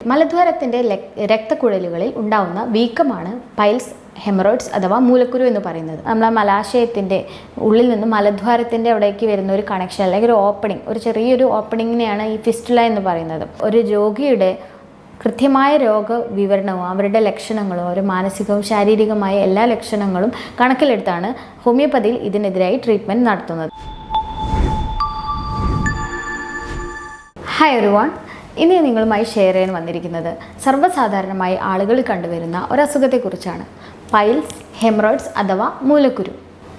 മലദ്വാരത്തിൻ്റെ രക്തക്കുഴലുകളിൽ ഉണ്ടാവുന്ന വീക്കമാണ് piles haemorrhoids അഥവാ മൂലക്കുരു എന്ന് പറയുന്നത്. നമ്മളെ മലാശയത്തിൻ്റെ ഉള്ളിൽ നിന്ന് മലദ്വാരത്തിൻ്റെ അവിടേക്ക് വരുന്ന ഒരു കണക്ഷൻ അല്ലെങ്കിൽ ഒരു ഓപ്പണിംഗ്, ഒരു ചെറിയൊരു ഓപ്പണിങ്ങിനെയാണ് ഈ ഫിസ്റ്റുല എന്ന് പറയുന്നത്. ഒരു രോഗിയുടെ കൃത്യമായ രോഗവിവരണവും അവരുടെ ലക്ഷണങ്ങളും ഒരു മാനസികവും ശാരീരികമായ എല്ലാ ലക്ഷണങ്ങളും കണക്കിലെടുത്താണ് ഹോമിയോപ്പതിയിൽ ഇതിനെതിരായി ട്രീറ്റ്മെൻറ്റ് നടത്തുന്നത്. ഹായ് എവരിവൺ, ഇന്ന് നിങ്ങളുമായി ഷെയർ ചെയ്യാൻ വന്നിരിക്കുന്നത് സർവ്വസാധാരണമായി ആളുകളിൽ കണ്ടുവരുന്ന ഒരസുഖത്തെക്കുറിച്ചാണ്. പൈൽസ് ഹെമറോയിഡ്സ് അഥവാ മൂലക്കുരു.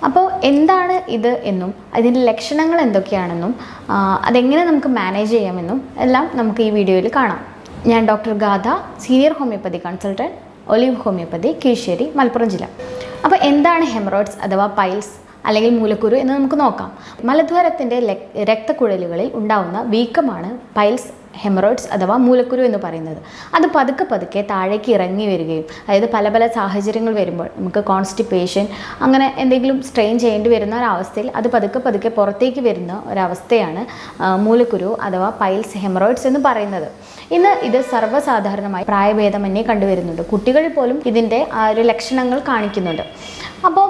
അപ്പോൾ എന്താണ് ഇത് എന്നും അതിൻ്റെ ലക്ഷണങ്ങൾ എന്തൊക്കെയാണെന്നും അതെങ്ങനെ നമുക്ക് മാനേജ് ചെയ്യാമെന്നും എല്ലാം നമുക്ക് ഈ വീഡിയോയിൽ കാണാം. ഞാൻ doctor Gatha, senior homoeopathy consultant, Olive homoeopathy, Kizhisseri, Malappuram ജില്ല. അപ്പോൾ എന്താണ് ഹെമറോയിഡ്സ് അഥവാ പൈൽസ് അല്ലെങ്കിൽ മൂലക്കുരു എന്ന് നമുക്ക് നോക്കാം. മലദ്വാരത്തിൻ്റെ രക്തക്കുഴലുകളിൽ ഉണ്ടാവുന്ന വീക്കമാണ് പൈൽസ് ഹെമറോയിഡ്സ് അഥവാ മൂലക്കുരു എന്ന് പറയുന്നത്. അത് പതുക്കെ താഴേക്ക് ഇറങ്ങി വരികയും, അതായത് പല സാഹചര്യങ്ങൾ വരുമ്പോൾ നമുക്ക് കോൺസ്റ്റിപ്പേഷൻ അങ്ങനെ എന്തെങ്കിലും സ്ട്രെയിൻ ചെയ്യേണ്ടി വരുന്ന ഒരവസ്ഥയിൽ അത് പതുക്കെ പുറത്തേക്ക് വരുന്ന ഒരവസ്ഥയാണ് മൂലക്കുരു അഥവാ പൈൽസ് ഹെമറോയിഡ്സ് എന്ന് പറയുന്നത്. ഇന്ന് ഇത് സർവ്വസാധാരണമായി പ്രായഭേദമന്യേ കണ്ടുവരുന്നുണ്ട്. കുട്ടികളിൽ പോലും ഇതിൻ്റെ ഒരു ലക്ഷണങ്ങൾ കാണിക്കുന്നുണ്ട്. അപ്പോൾ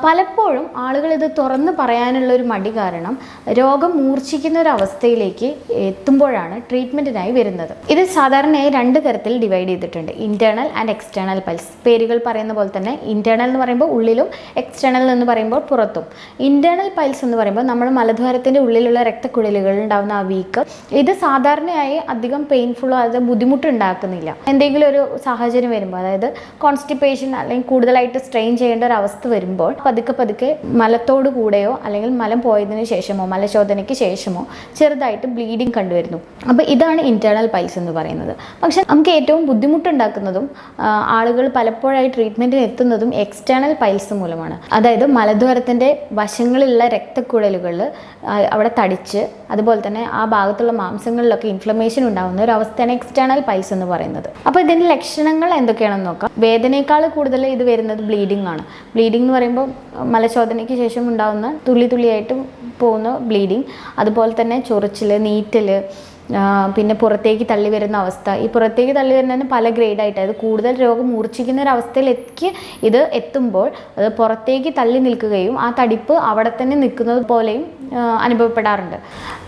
പലപ്പോഴും ആളുകൾ ഇത് തുറന്ന് പറയാനുള്ളൊരു മടി കാരണം രോഗം മൂർച്ഛിക്കുന്ന ഒരു അവസ്ഥയിലേക്ക് എത്തുമ്പോഴാണ് ട്രീറ്റ്മെൻറ്റിനായി വരുന്നത്. ഇത് സാധാരണയായി 2 തരത്തിൽ ഡിവൈഡ് ചെയ്തിട്ടുണ്ട്: ഇൻറ്റേർണൽ ആൻഡ് എക്സ്റ്റേണൽ പൈൽസ്. പേരുകൾ പറയുന്ന പോലെ തന്നെ ഇൻറ്റേർണൽ എന്ന് പറയുമ്പോൾ ഉള്ളിലും, എക്സ്റ്റേണൽ എന്ന് പറയുമ്പോൾ പുറത്തും. ഇൻറ്റേർണൽ പൈൽസ് എന്ന് പറയുമ്പോൾ നമ്മൾ മലദ്വാരത്തിൻ്റെ ഉള്ളിലുള്ള രക്തക്കുഴലുകളിൽ ഉണ്ടാകുന്ന ആ വീക്ക്, ഇത് സാധാരണയായി അധികം പെയിൻഫുള്ളോ അത് ബുദ്ധിമുട്ടുണ്ടാക്കുന്നില്ല. എന്തെങ്കിലും ഒരു സാഹചര്യം വരുമ്പോൾ, അതായത് കോൺസ്റ്റിപ്പേഷൻ അല്ലെങ്കിൽ കൂടുതലായിട്ട് സ്ട്രെയിൻ ചെയ്യേണ്ട ഒരു അവസ്ഥ വരുമ്പോൾ പതുക്കെ മലത്തോടു കൂടെയോ അല്ലെങ്കിൽ മലം പോയതിനു ശേഷമോ മലശോധനയ്ക്ക് ശേഷമോ ചെറുതായിട്ട് ബ്ലീഡിങ് കണ്ടുവരുന്നു. അപ്പോൾ ഇതാണ് ഇൻറ്റേർണൽ പൈൽസ് എന്ന് പറയുന്നത്. പക്ഷെ നമുക്ക് ഏറ്റവും ബുദ്ധിമുട്ടുണ്ടാക്കുന്നതും ആളുകൾ പലപ്പോഴായി ട്രീറ്റ്മെൻറ്റിന് എത്തുന്നതും എക്സ്റ്റേണൽ പൈൽസ് മൂലമാണ്. അതായത് മലദ്വാരത്തിൻ്റെ വശങ്ങളിലുള്ള രക്തക്കുഴലുകൾ അവിടെ തടിച്ച്, അതുപോലെ തന്നെ ആ ഭാഗത്തുള്ള മാംസങ്ങളിലൊക്കെ ഇൻഫ്ലമേഷൻ ഉണ്ടാകുന്ന ഒരു അവസ്ഥയാണ് എക്സ്റ്റേണൽ പൈൽസ് എന്ന് പറയുന്നത്. അപ്പോൾ ഇതിൻ്റെ ലക്ഷണങ്ങൾ എന്തൊക്കെയാണെന്ന് നോക്കാം. വേദനയേക്കാൾ കൂടുതൽ ഇത് വരുന്നത് ബ്ലീഡിംഗ് ആണ്. ബ്ലീഡിംഗ് എന്ന് പറയുമ്പോൾ മലശോധനയ്ക്ക് ശേഷം ഉണ്ടാകുന്ന തുള്ളിയായിട്ട് പോകുന്ന ബ്ലീഡിങ്, അതുപോലെ തന്നെ ചൊറിച്ചിൽ, നീറ്റൽ, പിന്നെ പുറത്തേക്ക് തള്ളി വരുന്ന അവസ്ഥ. ഈ പുറത്തേക്ക് തള്ളി വരുന്നതിന് പല ഗ്രേഡായിട്ട്, അത് കൂടുതൽ രോഗം മൂർച്ഛിക്കുന്ന ഒരു അവസ്ഥയിലേക്ക് ഇത് എത്തുമ്പോൾ അത് പുറത്തേക്ക് തള്ളി നിൽക്കുകയും ആ തടിപ്പ് അവിടെ തന്നെ നിൽക്കുന്നത് പോലെയും അനുഭവപ്പെടാറുണ്ട്.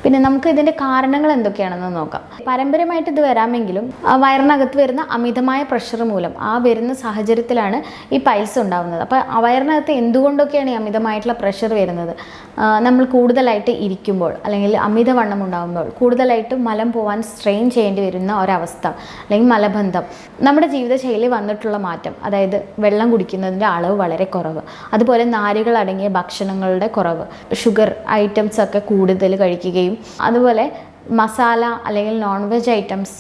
പിന്നെ നമുക്ക് ഇതിൻ്റെ കാരണങ്ങൾ എന്തൊക്കെയാണെന്ന് നോക്കാം. പാരമ്പര്യമായിട്ട് ഇത് വരാമെങ്കിലും വയറിനകത്ത് വരുന്ന അമിതമായ പ്രഷർ മൂലം ആ വരുന്ന സാഹചര്യത്തിലാണ് ഈ പൈൽസ് ഉണ്ടാകുന്നത്. അപ്പോൾ വയറിനകത്ത് എന്തുകൊണ്ടൊക്കെയാണ് ഈ അമിതമായിട്ടുള്ള പ്രഷർ വരുന്നത്? നമ്മൾ കൂടുതലായിട്ട് ഇരിക്കുമ്പോൾ അല്ലെങ്കിൽ അമിതവണ്ണം ഉണ്ടാകുമ്പോൾ കൂടുതലായിട്ട് മലം പോകാൻ സ്ട്രെയിൻ ചെയ്യേണ്ടി വരുന്ന ഒരവസ്ഥ, അല്ലെങ്കിൽ മലബന്ധം, നമ്മുടെ ജീവിതശൈലി വന്നിട്ടുള്ള മാറ്റം, അതായത് വെള്ളം കുടിക്കുന്നതിൻ്റെ അളവ് വളരെ കുറവ്, അതുപോലെ നാരുകൾ അടങ്ങിയ ഭക്ഷണങ്ങളുടെ കുറവ്, ഷുഗർ ഐറ്റംസ് ഒക്കെ കൂടുതൽ കഴിക്കുകയും, അതുപോലെ മസാല അല്ലെങ്കിൽ നോൺ വെജ് ഐറ്റംസ്,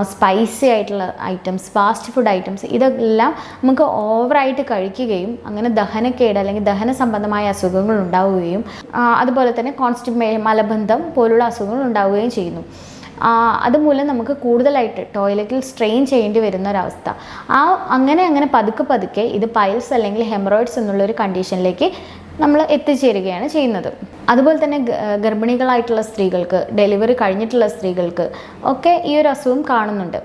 സ്പൈസി ആയിട്ടുള്ള ഐറ്റംസ്, ഫാസ്റ്റ് ഫുഡ് ഐറ്റംസ്, ഇതെല്ലാം നമുക്ക് ഓവറായിട്ട് കഴിക്കുകയും അങ്ങനെ ദഹനക്കേട് അല്ലെങ്കിൽ ദഹന സംബന്ധമായ അസുഖങ്ങൾ ഉണ്ടാവുകയും അതുപോലെ തന്നെ മലബന്ധം പോലുള്ള അസുഖങ്ങൾ ഉണ്ടാവുകയും ചെയ്യുന്നു. അതുമൂലം നമുക്ക് കൂടുതലായിട്ട് ടോയ്ലറ്റിൽ സ്ട്രെയിൻ ചെയ്യേണ്ടി വരുന്ന ഒരവസ്ഥ. അങ്ങനെ പതുക്കെ ഇത് പൈൽസ് അല്ലെങ്കിൽ ഹെമറോയിഡ്സ് എന്നുള്ളൊരു കണ്ടീഷനിലേക്ക് നമ്മൾ എത്തിച്ചേരുകയാണ് ചെയ്യുന്നത്. അതുപോലെ തന്നെ ഗർഭിണികളായിട്ടുള്ള സ്ത്രീകൾക്ക്, ഡെലിവറി കഴിഞ്ഞിട്ടുള്ള സ്ത്രീകൾക്ക് ഒക്കെ ഈ ഒരു അസുഖം കാണുന്നുണ്ട്.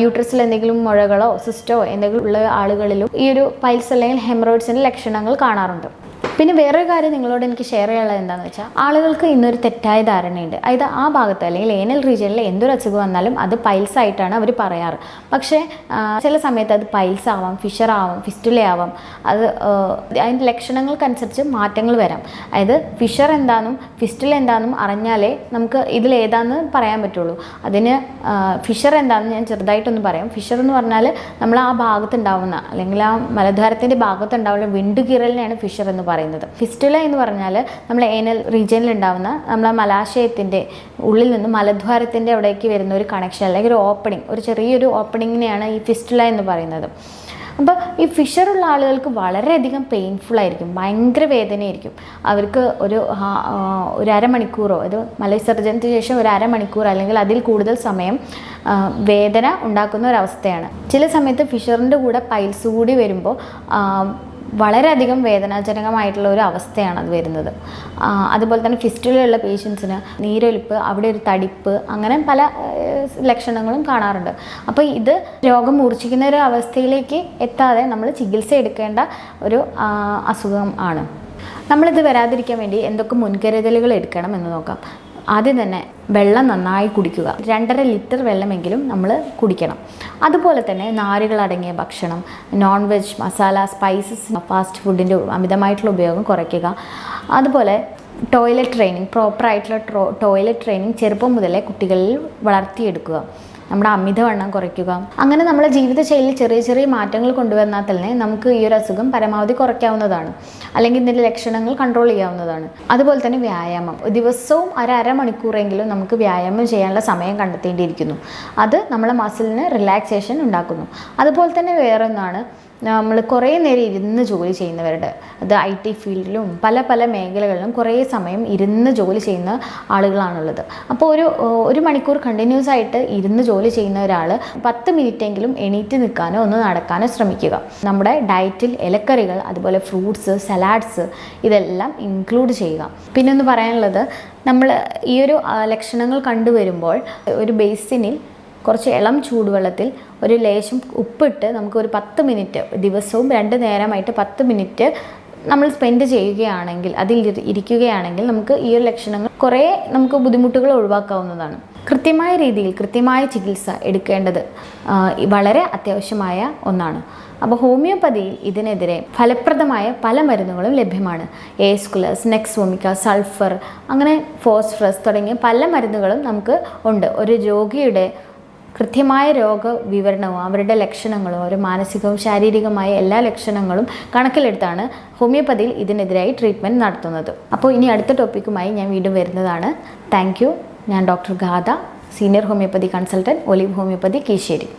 യൂട്രസിൽ എന്തെങ്കിലും മുഴകളോ സിസ്റ്റോ എന്തെങ്കിലും ഉള്ള ആളുകളിലും ഈ ഒരു പൈൽസ് അല്ലെങ്കിൽ ഹെമറോയിഡ്സിൻ്റെ ലക്ഷണങ്ങൾ കാണാറുണ്ട്. പിന്നെ വേറൊരു കാര്യം നിങ്ങളോട് എനിക്ക് ഷെയർ ചെയ്യാനുള്ളത് എന്താണെന്ന് വെച്ചാൽ, ആളുകൾക്ക് ഇന്നൊരു തെറ്റായ ധാരണയുണ്ട്. അതായത് ആ ഭാഗത്ത് അല്ലെങ്കിൽ ഏനൽ റീജിയനിൽ എന്തൊരു അസുഖം വന്നാലും അത് പൈൽസ് ആയിട്ടാണ് അവർ പറയാറ്. പക്ഷേ ചില സമയത്ത് അത് പൈൽസ് ആവാം, ഫിഷർ ആവാം, ഫിസ്റ്റുല ആവാം. അത് അതിൻ്റെ ലക്ഷണങ്ങൾക്കനുസരിച്ച് മാറ്റങ്ങൾ വരാം. അതായത് ഫിഷർ എന്താണെന്നും ഫിസ്റ്റുല എന്താണെന്നും അറിഞ്ഞാലേ നമുക്ക് ഇതിലേതാണെന്ന് പറയാൻ പറ്റുള്ളൂ. അതിന് ഫിഷർ എന്താണെന്ന് ഞാൻ ചെറുതായിട്ടൊന്ന് പറയാം. ഫിഷർ എന്ന് പറഞ്ഞാൽ നമ്മൾ ആ ഭാഗത്തുണ്ടാവുന്ന അല്ലെങ്കിൽ ആ മലദ്വാരത്തിൻ്റെ ഭാഗത്തുണ്ടാവുന്ന വിണ്ടുകീറലിനെയാണ് ഫിഷർ എന്ന് പറയുന്നത്. ഫിസ്റ്റുല എന്ന് പറഞ്ഞാൽ നമ്മൾ ഏനൽ റീജിയനിൽ ഉണ്ടാവുന്ന നമ്മളെ മലാശയത്തിൻ്റെ ഉള്ളിൽ നിന്ന് മലദ്വാരത്തിൻ്റെ അവിടേക്ക് വരുന്ന ഒരു കണക്ഷൻ അല്ലെങ്കിൽ ഒരു ഓപ്പണിംഗ്, ഒരു ചെറിയൊരു ഓപ്പണിങ്ങിനെയാണ് ഈ ഫിസ്റ്റുല എന്ന് പറയുന്നത്. അപ്പോൾ ഈ ഫിഷറുള്ള ആളുകൾക്ക് വളരെയധികം പെയിൻഫുള്ളായിരിക്കും, ഭയങ്കര വേദനയായിരിക്കും. അവർക്ക് ഒരു അരമണിക്കൂറോ, ഇത് മലവിസർജനത്തിന് ശേഷം ഒരു അരമണിക്കൂർ അല്ലെങ്കിൽ അതിൽ കൂടുതൽ സമയം വേദന ഉണ്ടാക്കുന്ന ഒരവസ്ഥയാണ്. ചില സമയത്ത് ഫിഷറിൻ്റെ കൂടെ പൈൽസ് കൂടി വരുമ്പോൾ വളരെയധികം വേദനാജനകമായിട്ടുള്ള ഒരു അവസ്ഥയാണ് അത് വരുന്നത്. അതുപോലെ തന്നെ ഫിസ്റ്റുലയുള്ള പേഷ്യൻസിന് നീരൊലിപ്പ്, അവിടെ ഒരു തടിപ്പ്, അങ്ങനെ പല ലക്ഷണങ്ങളും കാണാറുണ്ട്. അപ്പോൾ ഇത് രോഗം മൂർച്ഛിക്കുന്ന ഒരു അവസ്ഥയിലേക്ക് എത്താതെ നമ്മൾ ചികിത്സ എടുക്കേണ്ട ഒരു അസുഖം ആണ്. നമ്മളിത് വരാതിരിക്കാൻ വേണ്ടി എന്തൊക്കെ മുൻകരുതലുകൾ എടുക്കണം എന്ന് നോക്കാം. ആദ്യം തന്നെ വെള്ളം നന്നായി കുടിക്കുക. 2.5 ലിറ്റർ വെള്ളമെങ്കിലും നമ്മൾ കുടിക്കണം. അതുപോലെ തന്നെ നാരുകളടങ്ങിയ ഭക്ഷണം, non veg, masala, spices, fast ഫുഡിൻ്റെ അമിതമായിട്ടുള്ള ഉപയോഗം കുറയ്ക്കുക. അതുപോലെ ടോയ്ലറ്റ് ട്രെയിനിങ്, പ്രോപ്പറായിട്ടുള്ള ടോയ്ലറ്റ് ട്രെയിനിങ് ചെറുപ്പം മുതലേ കുട്ടികളിൽ വളർത്തിയെടുക്കുക. നമ്മുടെ അമിതവണ്ണം കുറയ്ക്കുക. അങ്ങനെ നമ്മുടെ ജീവിതശൈലിയിൽ ചെറിയ ചെറിയ മാറ്റങ്ങൾ കൊണ്ടുവന്നാൽ തന്നെ നമുക്ക് ഈ ഒരു അസുഖം പരമാവധി കുറയ്ക്കാവുന്നതാണ്, അല്ലെങ്കിൽ ഇതിൻ്റെ ലക്ഷണങ്ങൾ കൺട്രോൾ ചെയ്യാവുന്നതാണ്. അതുപോലെ തന്നെ വ്യായാമം, ദിവസവും അരമണിക്കൂറെങ്കിലും നമുക്ക് വ്യായാമം ചെയ്യാനുള്ള സമയം കണ്ടെത്തേണ്ടിയിരിക്കുന്നു. അത് നമ്മളെ മസിലിന് റിലാക്സേഷൻ ഉണ്ടാക്കുന്നു. അതുപോലെ തന്നെ വേറൊന്നാണ്, നമ്മൾ കുറേ നേരം ഇരുന്ന് ജോലി ചെയ്യുന്നവരുടെ, അത് IT ഫീൽഡിലും പല മേഖലകളിലും കുറേ സമയം ഇരുന്ന് ജോലി ചെയ്യുന്ന ആളുകളാണുള്ളത്. അപ്പോൾ ഒരു മണിക്കൂർ കണ്ടിന്യൂസ് ആയിട്ട് ഇരുന്ന് ജോലി ചെയ്യുന്ന ഒരാൾ 10 മിനിറ്റെങ്കിലും എണീറ്റ് നിൽക്കാനോ ഒന്ന് നടക്കാനോ ശ്രമിക്കുക. നമ്മുടെ ഡയറ്റിൽ ഇലക്കറികൾ, അതുപോലെ ഫ്രൂട്ട്സ്, സലാഡ്സ് ഇതെല്ലാം ഇൻക്ലൂഡ് ചെയ്യുക. പിന്നെ ഒന്ന് പറയാനുള്ളത്, നമ്മൾ ഈ ഒരു ലക്ഷണങ്ങൾ കണ്ടുവരുമ്പോൾ ഒരു ബേസിനിൽ കുറച്ച് ഇളം ചൂടുവെള്ളത്തിൽ ഒരു ലേശം ഉപ്പിട്ട് നമുക്ക് ഒരു 10 മിനിറ്റ് ദിവസവും 2 നേരമായിട്ട് 10 മിനിറ്റ് നമ്മൾ സ്പെൻഡ് ചെയ്യുകയാണെങ്കിൽ, അതിൽ ഇരിക്കുകയാണെങ്കിൽ നമുക്ക് ഈ ഒരു ലക്ഷണങ്ങൾ കുറേ നമുക്ക് ബുദ്ധിമുട്ടുകൾ ഒഴിവാക്കാവുന്നതാണ്. കൃത്യമായ രീതിയിൽ കൃത്യമായ ചികിത്സ എടുക്കേണ്ടത് വളരെ അത്യാവശ്യമായ ഒന്നാണ്. അപ്പോൾ ഹോമിയോപ്പതിയിൽ ഇതിനെതിരെ ഫലപ്രദമായ പല മരുന്നുകളും ലഭ്യമാണ്. എസ്കുലസ്, നെക്സ്വോമിക്ക, സൾഫർ, അങ്ങനെ ഫോസ്ഫറസ് തുടങ്ങിയ പല മരുന്നുകളും നമുക്ക് ഉണ്ട്. ഒരു രോഗിയുടെ കൃത്യമായ രോഗവിവരണവും അവരുടെ ലക്ഷണങ്ങളും ഒരു മാനസികവും ശാരീരികമായ എല്ലാ ലക്ഷണങ്ങളും കണക്കിലെടുത്താണ് ഹോമിയോപ്പതിയിൽ ഇതിനെതിരായി ട്രീറ്റ്മെൻറ്റ് നടത്തുന്നത്. അപ്പോൾ ഇനി അടുത്ത ടോപ്പിക്കുമായി ഞാൻ വീണ്ടും വരുന്നതാണ്. Thank you. ഞാൻ doctor Gatha, senior homoeopathy consultant, Olive homoeopathy, Keesseri.